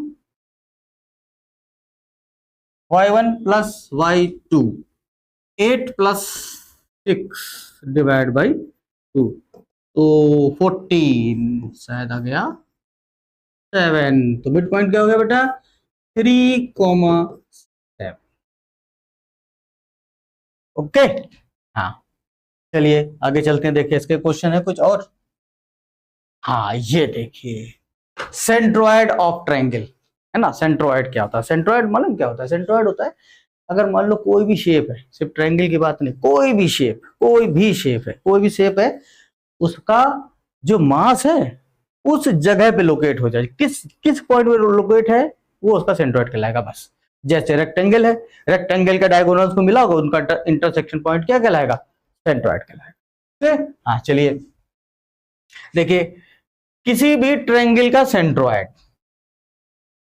y1 plus y2, 8 plus 6 divide by 2, तो 14 शायद आ गया 7, तो mid point क्या हो गया बेटा 3,7। ओके, हाँ चलिए आगे चलते हैं, देखिए इसके क्वेश्चन है कुछ और। हाँ ये देखिए, सेंट्रोइड ऑफ ट्रायंगल, है ना। सेंट्रोइड क्या होता है, सेंट्रोइड मालूम क्या होता है, सेंट्रोइड होता है अगर मान लो कोई भी शेप है, सिर्फ ट्रायंगल की बात नहीं, कोई भी शेप है, उसका जो मास है उस जगह पे लोकेट हो जाए, किस पॉइंट पे लोकेट है वो उसका सेंट्रोइड कहलाएगा बस। जैसे रेक्टेंगल है, रेक्टेंगल का डायगोनल्स को मिला होगा, उनका इंटरसेक्शन पॉइंट क्या कहलाएगा, सेंट्रोइड कहलाएगा। हाँ चलिए देखिए, किसी भी ट्रायंगल का सेंट्रोइड,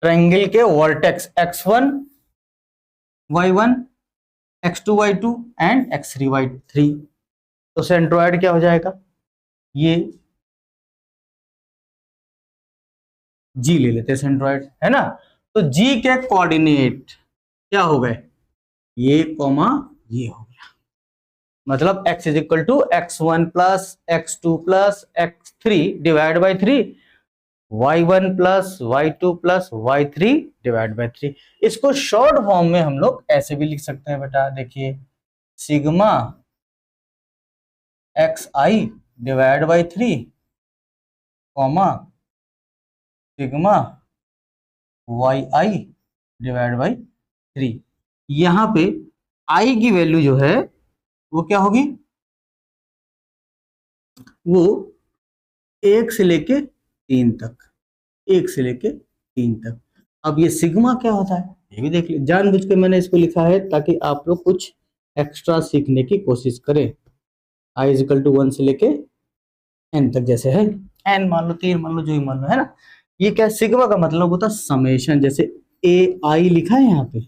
ट्रायंगल के vertex x1 y1 x2 y2 and x3 y3, तो सेंट्रोइड क्या हो जाएगा, ये जी ले लेते हैं सेंट्रोइड, है ना। तो जी के कोऑर्डिनेट क्या हो गए, ये कॉमा ये हो गया, मतलब x is equal to x1 plus x2 plus x3 divide by 3, y1 plus y2 plus y3 divide by 3। इसको शॉर्ट फॉर्म में हम लोग ऐसे भी लिख सकते हैं बेटा, देखिए sigma xi divide by 3 comma sigma yi divide by 3। यहां पे i की वैल्यू जो है वो क्या होगी, वो 1 से लेके 3 तक, 1 से लेके 3 तक। अब ये सिग्मा क्या होता है ये भी देख लीजिए, जानबूझ के मैंने इसको लिखा है ताकि आप लोग कुछ एक्स्ट्रा सीखने की कोशिश करें। i इज इक्वल टू 1 से लेके n तक, जैसे है n मान लो 3 मान लो, जो ही मान लो, है ना। ये क्या, सिग्मा का मतलब होता है समेशन, जैसे ai लिखा है यहाँ पे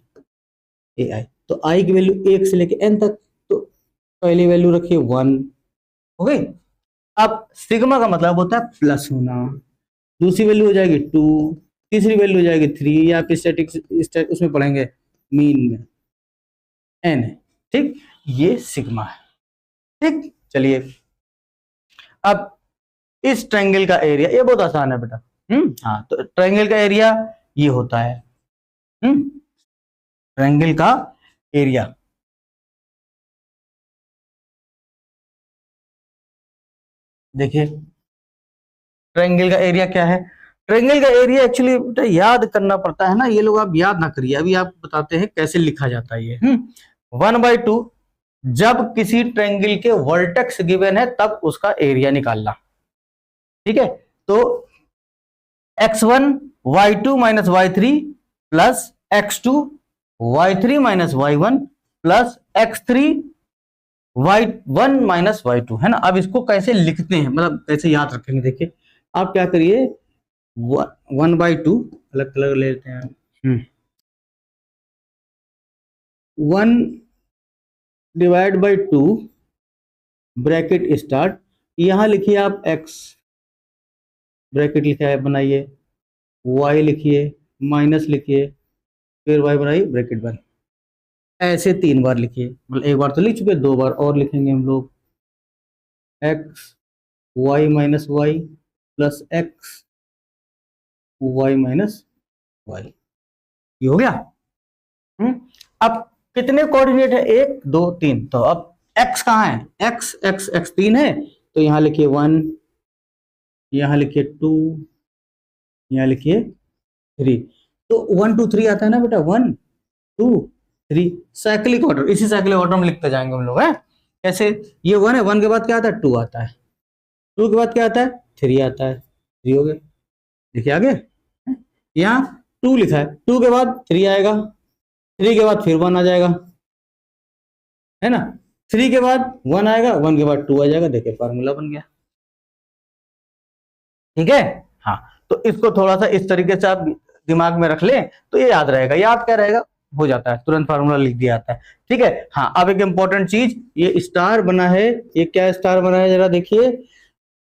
ai, तो i की वैल्यू 1 से लेके n तक, तो पहली वैल्यू रखिए 1 हो गई। अब सिग्मा का मतलब होता है प्लस होना, दूसरी वैल्यू हो जाएगी 2, तीसरी वैल्यू हो जाएगी 3, या आप स्टैटिक उसमें पढ़ेंगे मीन में n है, ठीक। ये सिग्मा है, ठीक। चलिए अब इस ट्रायंगल का एरिया, ये बहुत आसान है बेटा, हाँ, तो ट्रायंगल का एरिया ये होता है, ट्रायंगल का एरिया, देखिए ट्रायंगल का एरिया क्या है, ट्रायंगल का एरिया एक्चुअली बेटा याद करना पड़ता है ना, ये लोग आप याद ना करिए, अभी आप बताते हैं कैसे लिखा जाता है ये। 1/2 जब किसी ट्रायंगल के वर्टेक्स गिवन है तब उसका एरिया निकालना, ठीक है। तो x1 y2 minus y3 plus x2 y3 minus y1 plus x3 y1 minus y2, है ना। अब इसको कैसे लिखते हैं, मतलब कैसे याद रखेंगे, देखिए आप क्या करिए, 1/2 अलग अलग लेते हैं, 1 डिवाइड बाई 2 ब्रैकेट स्टार्ट, यहां लिखिए आप x ब्रैकेट लिखा है बनाइए, y लिखिए, माइनस लिखिए, फिर y बनाइए ब्रैकेट बंद, ऐसे 3 बार लिखिए, मतलब एक बार तो लिख चुके, 2 बार और लिखेंगे हम लोग, x y minus Y plus x y minus Y, ये हो गया। अब कितने कोऑर्डिनेट है, 1 2 3, तो अब x कहाँ है, x 3 है, तो यहाँ लिखिए 1, यहाँ लिखिए 2, यहाँ लिखिए 3। तो 1 2 3 आता है ना बेटा, 1 2 3, साइक्लिक ऑर्डर। इसी साइक्लिक ऑर्डर में लिखते जाएंगे हम लोग, है कैसे? ये 1 है, 1 के बाद क्या आता है? 2 आता है, 2 के बाद क्या आता है? 3 आता है, 3 हो गए। देखिए आगे यहाँ 2 लिखा है, 2 के बाद 3 आएगा, 3 के बाद फिर 1 आ जाएगा, है ना? 3 के बाद 1 आएगा, 1 के बाद 2 आ जाएगा। देखिए फार्मूला बन गया, ठीक है। हाँ, तो इसको थोड़ा सा इस तरीके से आप दिमाग में रख लें तो ये याद रहेगा। याद क्या रहेगा, हो जाता है, तुरंत फार्मूला लिख दिया जाता है, ठीक है। हाँ, अब एक इंपॉर्टेंट चीज, ये स्टार बना है, ये क्या स्टार बना है जरा देखिए।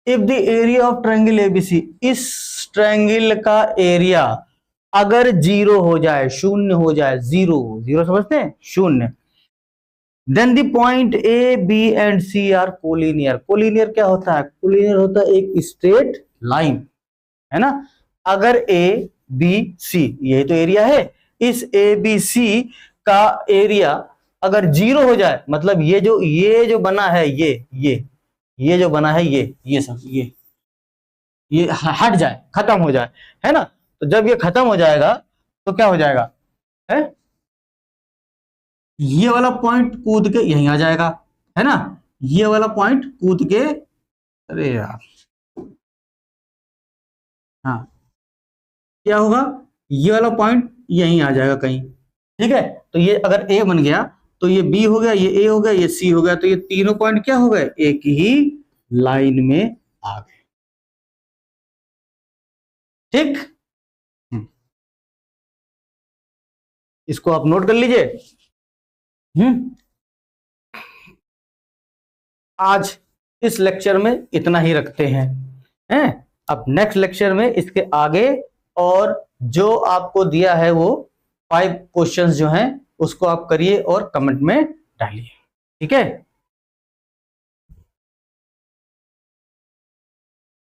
If the area of triangle ABC, इस ट्रायंगल का एरिया अगर 0 हो जाए, शून्य हो जाए, 0 0 समझते हैं, शून्य, then the point A B and C are collinear. Collinear क्या होता है? कोलिनियर होता है एक स्ट्रेट लाइन, है ना। अगर ए बी सी, यही तो एरिया है, इस ए बी सी का एरिया अगर 0 हो जाए, मतलब ये जो बना है, ये जो बना है, ये सब ये हट जाए, खत्म हो जाए, है ना। तो जब ये खत्म हो जाएगा तो क्या हो जाएगा, है ये वाला पॉइंट कूद के यहीं आ जाएगा, है ना। ये वाला पॉइंट कूद के, अरे यार, हाँ, क्या होगा, ये वाला पॉइंट यहीं आ जाएगा कहीं, ठीक है। तो ये अगर ए बन गया तो ये बी हो गया, ये ए हो गया, ये सी हो गया, तो ये तीनों पॉइंट क्या हो गए, एक ही लाइन में आ गए, ठीक। इसको आप नोट कर लीजिए। आज इस लेक्चर में इतना ही रखते हैं, अब नेक्स्ट लेक्चर में इसके आगे और जो आपको दिया है वो 5 क्वेश्चंस जो हैं उसको आप करिए और कमेंट में डालिए, ठीक है।